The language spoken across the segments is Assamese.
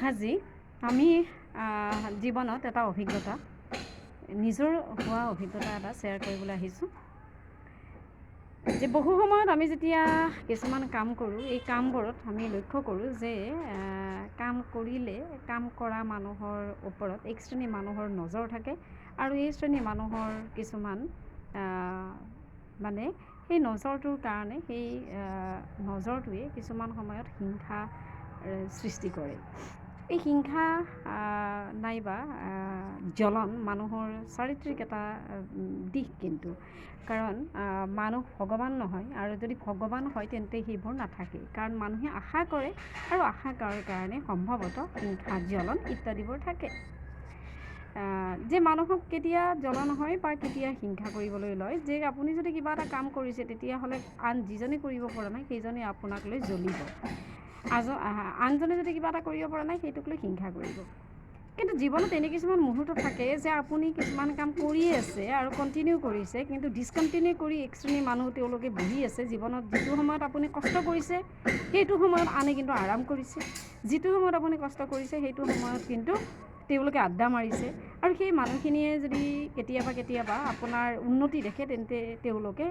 আজি আমি জীৱনত এটা অভিজ্ঞতা নিজৰ হোৱা অভিজ্ঞতা এটা শ্বেয়াৰ কৰিবলৈ আহিছোঁ যে বহু সময়ত আমি যেতিয়া কিছুমান কাম কৰোঁ এই কামবোৰত আমি লক্ষ্য কৰোঁ যে কাম কৰিলে কাম কৰা মানুহৰ ওপৰত এক শ্ৰেণী মানুহৰ নজৰ থাকে আৰু এই শ্ৰেণী মানুহৰ কিছুমান মানে সেই নজৰটোৰ কাৰণে সেই নজৰটোৱে কিছুমান সময়ত হিংসা সৃষ্টি কৰে। এই হিংসা নাইবা জ্বলন মানুহৰ চাৰিত্ৰিক এটা দিশ কিন্তু কাৰণ মানুহ ভগৱান নহয় আৰু যদি ভগৱান হয় তেন্তে সেইবোৰ নাথাকে কাৰণ মানুহে আশা কৰে আৰু আশা কৰাৰ কাৰণে সম্ভৱতঃ হিংসা জ্বলন ইত্যাদিবোৰ থাকে। যে মানুহক কেতিয়া জ্বলন হয় বা কেতিয়া হিংসা কৰিবলৈ লয় যে আপুনি যদি কিবা এটা কাম কৰিছে তেতিয়াহ'লে আন যিজনে কৰিব পৰা নাই সেইজনে আপোনাক লৈ জ্বলিব, আনজনে যদি কিবা এটা কৰিব পৰা নাই সেইটোক লৈ হিংসা কৰিব। কিন্তু জীৱনত এনে কিছুমান মুহূৰ্ত থাকে যে আপুনি কিছুমান কাম কৰিয়ে আছে আৰু কণ্টিনিউ কৰিছে কিন্তু ডিছকণ্টিনিউ কৰি এক শ্ৰেণীৰ মানুহ তেওঁলোকে বহি আছে জীৱনত। যিটো সময়ত আপুনি কষ্ট কৰিছে সেইটো সময়ত আনে কিন্তু আৰাম কৰিছে, যিটো সময়ত আপুনি কষ্ট কৰিছে সেইটো সময়ত কিন্তু তেওঁলোকে আড্ডা মাৰিছে। আৰু সেই মানুহখিনিয়ে যদি কেতিয়াবা আপোনাৰ উন্নতি দেখে তেন্তে তেওঁলোকে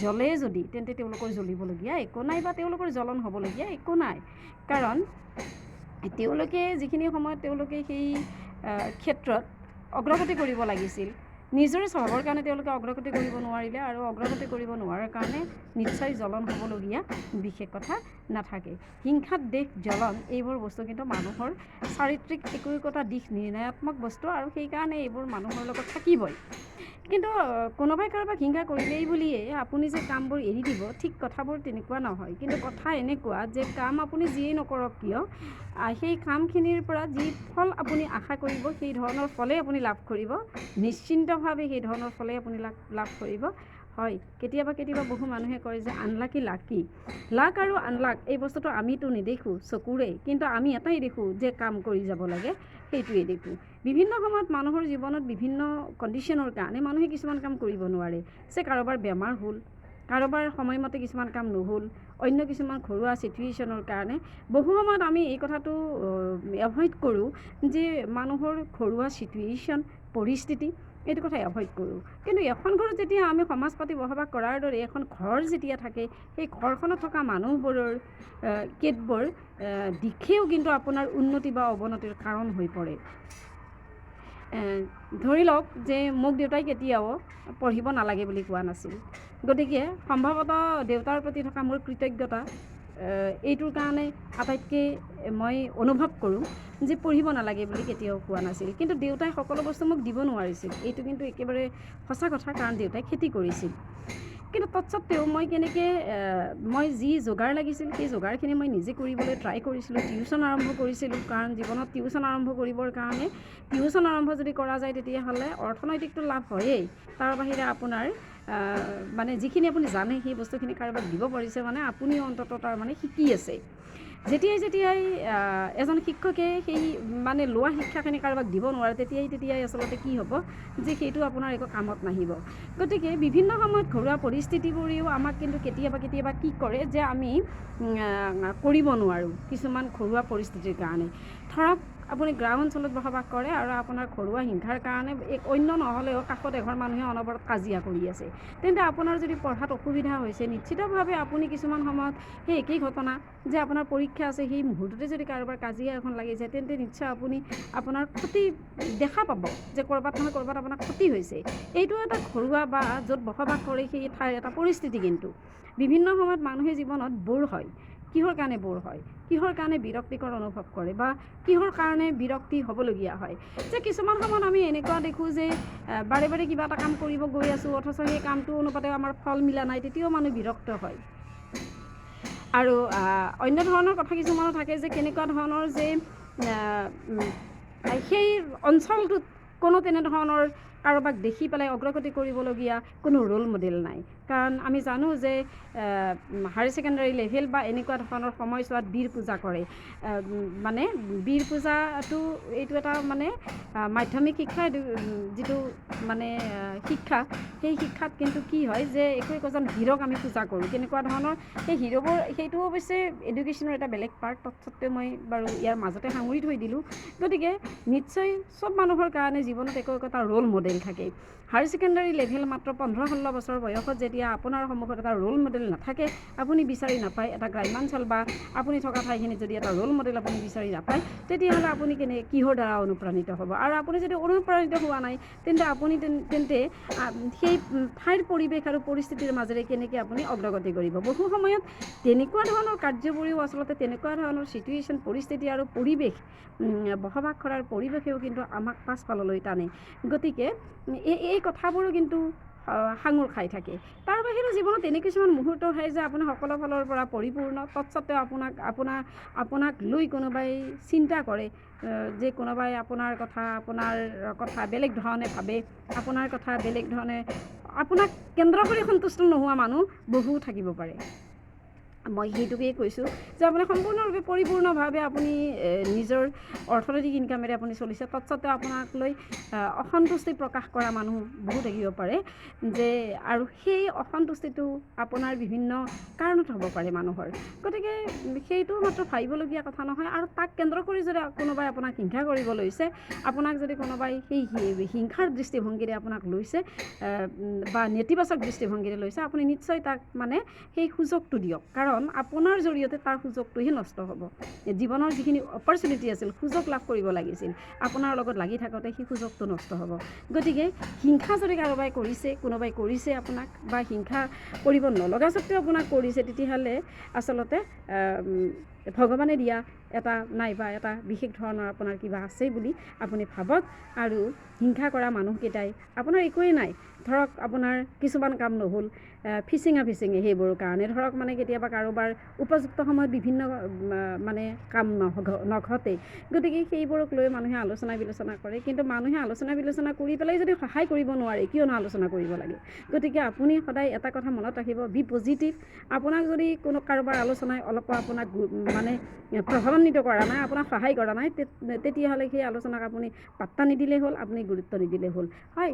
জ্বলে যদি তেন্তে তেওঁলোকৰ জ্বলিবলগীয়া একো নাই বা তেওঁলোকৰ জ্বলন হ'বলগীয়া একো নাই কাৰণ তেওঁলোকে যিখিনি সময়ত তেওঁলোকে সেই ক্ষেত্ৰত অগ্ৰগতি কৰিব লাগিছিল নিজৰে স্বভাৱৰ কাৰণে তেওঁলোকে অগ্ৰগতি কৰিব নোৱাৰিলে আৰু অগ্ৰগতি কৰিব নোৱাৰাৰ কাৰণে নিশ্চয় জ্বলন হ'বলগীয়া বিশেষ কথা নাথাকে। হিংসাত দেশ জ্বলন এইবোৰ বস্তু কিন্তু মানুহৰ চাৰিত্ৰিক একো একোটা দিশ নিৰ্ণয়াত্মক বস্তু আৰু সেইকাৰণে এইবোৰ মানুহৰ লগত থাকিবই। কিন্তু কোনোবাই কাৰোবাক হিংসা কৰিলেই বুলিয়ে আপুনি যে কামবোৰ এৰি দিব ঠিক কথাবোৰ তেনেকুৱা নহয়। কিন্তু কথা এনেকুৱা যে কাম আপুনি যিয়েই নকৰক কিয় সেই কামখিনিৰ পৰা যি ফল আপুনি আশা কৰিব সেই ধৰণৰ ফলেই আপুনি লাভ কৰিব, নিশ্চিন্তভাৱে সেই ধৰণৰ ফলেই আপুনি লাভ কৰিব। হয়, কেতিয়াবা বহু মানুহে কয় যে আনলাকি লাকি, লাক আৰু আনলাক এই বস্তুটো আমিতো নেদেখোঁ চকুৰে, কিন্তু আমি এটাই দেখোঁ যে কাম কৰি যাব লাগে সেইটোৱেই দেখোঁ। বিভিন্ন সময়ত মানুহৰ জীৱনত বিভিন্ন কণ্ডিশ্যনৰ কাৰণে মানুহে কিছুমান কাম কৰিব নোৱাৰে। যে কাৰোবাৰ বেমাৰ হ'ল, কাৰোবাৰ সময়মতে কিছুমান কাম নহ'ল, অন্য কিছুমান ঘৰুৱা চিটুৱেশ্যনৰ কাৰণে বহু সময়ত আমি এই কথাটো এভইড কৰোঁ যে মানুহৰ ঘৰুৱা চিটুৱেশ্যন পৰিস্থিতি এইটো কথা এভইড কৰোঁ। কিন্তু এখন ঘৰত যেতিয়া আমি সমাজ পাতি বসবাস কৰাৰ দৰে এখন ঘৰ যেতিয়া থাকে সেই ঘৰখনত থকা মানুহবোৰৰ কেতবোৰ দিশেও কিন্তু আপোনাৰ উন্নতি বা অৱনতিৰ কাৰণ হৈ পৰে। ধৰি লওক যে মোক দেউতাই কেতিয়াও পঢ়িব নালাগে বুলি কোৱা নাছিল, গতিকে সম্ভৱতঃ দেউতাৰ প্ৰতি থকা মোৰ কৃতজ্ঞতা এইটোৰ কাৰণে আটাইতকৈ মই অনুভৱ কৰোঁ যে পঢ়িব নালাগে বুলি কেতিয়াও কোৱা নাছিল। কিন্তু দেউতাই সকলো বস্তু মোক দিব নোৱাৰিছিল, এইটো কিন্তু একেবাৰে সঁচা কথা কাৰণ দেউতাই খেতি কৰিছিল। কিন্তু তৎসত্ত্বেও মই যি যোগাৰ লাগিছিল সেই যোগাৰখিনি মই নিজে কৰিবলৈ ট্ৰাই কৰিছিলোঁ। টিউশ্যন আৰম্ভ কৰিছিলোঁ কাৰণ জীৱনত টিউশ্যন আৰম্ভ কৰিবৰ কাৰণে টিউশ্যন আৰম্ভ যদি কৰা যায় তেতিয়াহ'লে অৰ্থনৈতিকটো লাভ হয়েই, তাৰ বাহিৰে আপোনাৰ মানে যিখিনি আপুনি জানে সেই বস্তুখিনি কাৰোবাক দিব পাৰিছে মানে আপুনিও অন্ততঃ তাৰ মানে শিকি আছে। যেতিয়াই এজন শিক্ষকে সেই মানে লোৱা শিক্ষাখিনি কাৰোবাক দিব নোৱাৰে তেতিয়াই আচলতে কি হ'ব যে সেইটো আপোনাৰ একো কামত নাহিব। গতিকে বিভিন্ন সময়ত ঘৰুৱা পৰিস্থিতিবোৰেও আমাক কিন্তু কেতিয়াবা কি কৰে যে আমি কৰিব নোৱাৰোঁ কিছুমান ঘৰুৱা পৰিস্থিতিৰ কাৰণে। ধৰক আপুনি গ্ৰাম অঞ্চলত বসবাস কৰে আৰু আপোনাৰ ঘৰুৱা হিংসাৰ কাৰণে অন্য নহ'লেও কাষত এঘৰ মানুহে অনবৰত কাজিয়া কৰি আছে, তেন্তে আপোনাৰ যদি পঢ়াত অসুবিধা হৈছে নিশ্চিতভাৱে আপুনি কিছুমান সময়ত সেই একেই ঘটনা যে আপোনাৰ পৰীক্ষা আছে সেই মুহূৰ্ততে যদি কাৰোবাৰ কাজিয়া এখন লাগি যায় তেন্তে নিশ্চয় আপোনাৰ ক্ষতি দেখা পাব যে ক'ৰবাত আপোনাৰ ক্ষতি হৈছে। এইটো এটা ঘৰুৱা বা য'ত বসবাস কৰে সেই ঠাইৰ এটা পৰিস্থিতি। কিন্তু বিভিন্ন সময়ত মানুহে জীৱনত বৰ হয়। কিহৰ কাৰণে বৰ হয়, কিহৰ কাৰণে বিৰক্তিকৰ অনুভৱ কৰে বা কিহৰ কাৰণে বিৰক্তি হ'বলগীয়া হয় যে কিছুমান সময়ত আমি এনেকুৱা দেখোঁ যে বাৰে কিবা এটা কাম কৰিব গৈ আছোঁ অথচ সেই কামটো অনুপাতে আমাৰ ফল মিলা নাই, তেতিয়াও মানুহ বিৰক্ত হয়। আৰু অন্য ধৰণৰ কথা কিছুমানো থাকে যে কেনেকুৱা ধৰণৰ যে সেই অঞ্চলটোত কোনো তেনেধৰণৰ কাৰোবাক দেখি পেলাই অগ্ৰগতি কৰিবলগীয়া কোনো ৰোল মডেল নাই, কাৰণ আমি জানো যে হায়াৰ ছেকেণ্ডাৰী লেভেল বা এনেকুৱা ধৰণৰ সময়ছোৱাত বীৰ পূজা কৰে। মানে বীৰ পূজাটো এইটো এটা মানে মাধ্যমিক শিক্ষা, যিটো মানে শিক্ষা, সেই শিক্ষাত কিন্তু কি হয় যে একোজন হিৰক আমি পূজা কৰোঁ। কেনেকুৱা ধৰণৰ সেই হিৰ'বোৰ, সেইটো অৱশ্যে এডুকেশ্যনৰ এটা বেলেগ পাৰ্ট, তৎসত্ত্বেও মই বাৰু ইয়াৰ মাজতে সামৰি থৈ দিলোঁ। গতিকে নিশ্চয় চব মানুহৰ কাৰণে জীৱনত একো ৰোল মডেল থাকে। হায়াৰ ছেকেণ্ডাৰী লেভেল মাত্ৰ 15-16 বছৰ বয়সত যেতিয়া আপোনাৰ সন্মুখত এটা ৰোল মডেল নাথাকে, আপুনি বিচাৰি নাপায়, এটা গ্ৰাম্যাঞ্চল বা আপুনি থকা ঠাইখিনিত যদি এটা ৰোল মডেল আপুনি বিচাৰি নাপায়, তেতিয়াহ'লে আপুনি কিহৰ দ্বাৰা অনুপ্ৰাণিত হ'ব? আৰু আপুনি যদি অনুপ্ৰাণিত হোৱা নাই, তেন্তে আপুনি তেন্তে সেই ঠাইৰ পৰিৱেশ আৰু পৰিস্থিতিৰ মাজেৰে কেনেকৈ আপুনি অগ্ৰগতি কৰিব? বহু সময়ত তেনেকুৱা ধৰণৰ কাৰ্যবোৰেও আচলতে তেনেকুৱা ধৰণৰ চিটুৱেশ্যন, পৰিস্থিতি আৰু পৰিৱেশ, বসবাস কৰাৰ পৰিৱেশেও কিন্তু আমাক পাছফাললৈ টানে। গতিকে এই কথাবোৰো কিন্তু সাঙুৰ খাই থাকে। তাৰ বাহিৰেও জীৱনত এনে কিছুমান মুহূৰ্ত হয় যে আপুনি সকলো ফালৰ পৰা পৰিপূৰ্ণ, তৎসত্ত্বেও আপোনাক লৈ কোনোবাই চিন্তা কৰে, যে কোনোবাই আপোনাৰ কথা বেলেগ ধৰণে ভাবে, আপোনাৰ কথা বেলেগ ধৰণে, আপোনাক কেন্দ্ৰ কৰি সন্তুষ্ট নোহোৱা মানুহ বহু থাকিব পাৰে। মই সেইটোকেই কৈছোঁ যে আপুনি সম্পূৰ্ণৰূপে পৰিপূৰ্ণভাৱে আপুনি নিজৰ অৰ্থনৈতিক ইনকামেৰে আপুনি চলিছে, তৎসত্ত্বেও আপোনাক লৈ অসন্তুষ্টি প্ৰকাশ কৰা মানুহ বহুত থাকিব পাৰে। যে আৰু সেই অসন্তুষ্টিটো আপোনাৰ বিভিন্ন কাৰণত হ'ব পাৰে মানুহৰ। গতিকে সেইটো মাত্ৰ ভাবিবলগীয়া কথা নহয়। আৰু তাক কেন্দ্ৰ কৰি যদি কোনোবাই আপোনাক হিংসা কৰিব লৈছে, আপোনাক যদি কোনোবাই সেই হিংসাৰ দৃষ্টিভংগীৰে আপোনাক লৈছে বা নেতিবাচক দৃষ্টিভংগীৰে লৈছে, আপুনি নিশ্চয় তাক মানে সেই সুযোগটো দিয়ক। কাৰণ আপোনাৰ জৰিয়তে তাৰ সুযোগটোহে নষ্ট হ'ব। জীৱনৰ যিখিনি অপৰচুনিটি আছিল, সুযোগ লাভ কৰিব লাগিছিল, আপোনাৰ লগত লাগি থাকোঁতে সেই সুযোগটো নষ্ট হ'ব। গতিকে হিংসা যদি কোনোবাই কৰিছে আপোনাক, বা হিংসা কৰিব নলগা স্বত্বেও আপোনাক কৰিছে, তেতিয়াহ'লে আচলতে ভগৱানে দিয়া এটা নাইবা এটা বিশেষ ধৰণৰ আপোনাৰ কিবা আছে বুলি আপুনি ভাবক। আৰু হিংসা কৰা মানুহকেইটাই আপোনাৰ একোৱেই নাই, ধৰক আপোনাৰ কিছুমান কাম নহ'ল, ফিচিঙে সেইবোৰৰ কাৰণে ধৰক মানে কেতিয়াবা কাৰোবাৰ উপযুক্ত সময়ত বিভিন্ন মানে কাম নঘটে। গতিকে সেইবোৰক লৈ মানুহে আলোচনা বিলোচনা কৰে। কিন্তু মানুহে আলোচনা বিলোচনা কৰি পেলাই যদি সহায় কৰিব নোৱাৰে, কিয়নো আলোচনা কৰিব লাগে? গতিকে আপুনি সদায় এটা কথা মনত ৰাখিব, বি পজিটিভ। আপোনাক যদি কাৰোবাৰ আলোচনাই অলপো আপোনাক মানে প্ৰভাৱান্বিত কৰা নাই, আপোনাক সহায় কৰা নাই, তেতিয়াহ'লে সেই আলোচনাক আপুনি পাত্তা নিদিলেই হ'ল, আপুনি গুৰুত্ব নিদিলেই হ'ল। হয়,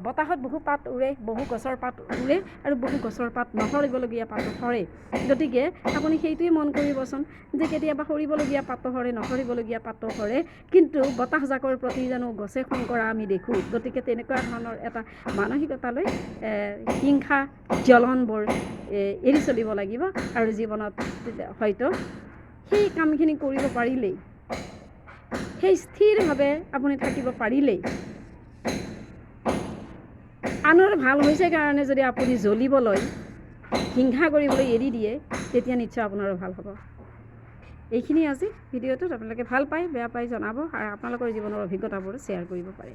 বতাহত বহু পাত উৰে, বহু গছৰ পাত উৰে, আৰু বহু গছৰ পাত নসৰিবলগীয়া পাতো সৰে। গতিকে আপুনি সেইটোৱে মন কৰিবচোন, যে কেতিয়াবা সৰিবলগীয়া পাতো সৰে, নসৰিবলগীয়া পাতো সৰে, কিন্তু বতাহজাকৰ প্ৰতি জানো গছে খং কৰা আমি দেখোঁ। গতিকে তেনেকুৱা ধৰণৰ এটা মানসিকতালৈ হিংসা, জ্বলনবোৰ এৰি চলিব লাগিব। আৰু জীৱনত হয়তো সেই কামখিনি কৰিব পাৰিলেই, সেই স্থিৰভাৱে আপুনি থাকিব পাৰিলেই, আনৰ ভাল হৈছে কাৰণে যদি আপুনি জ্বলিবলৈ, হিংসা কৰিবলৈ এৰি দিয়ে, তেতিয়া নিশ্চয় আপোনাৰো ভাল হ'ব। এইখিনি আজি ভিডিঅ'টোত আপোনালোকে ভাল পায়, বেয়া পায় জনাব, আৰু আপোনালোকৰ জীৱনৰ অভিজ্ঞতাবোৰ শ্বেয়াৰ কৰিব পাৰে।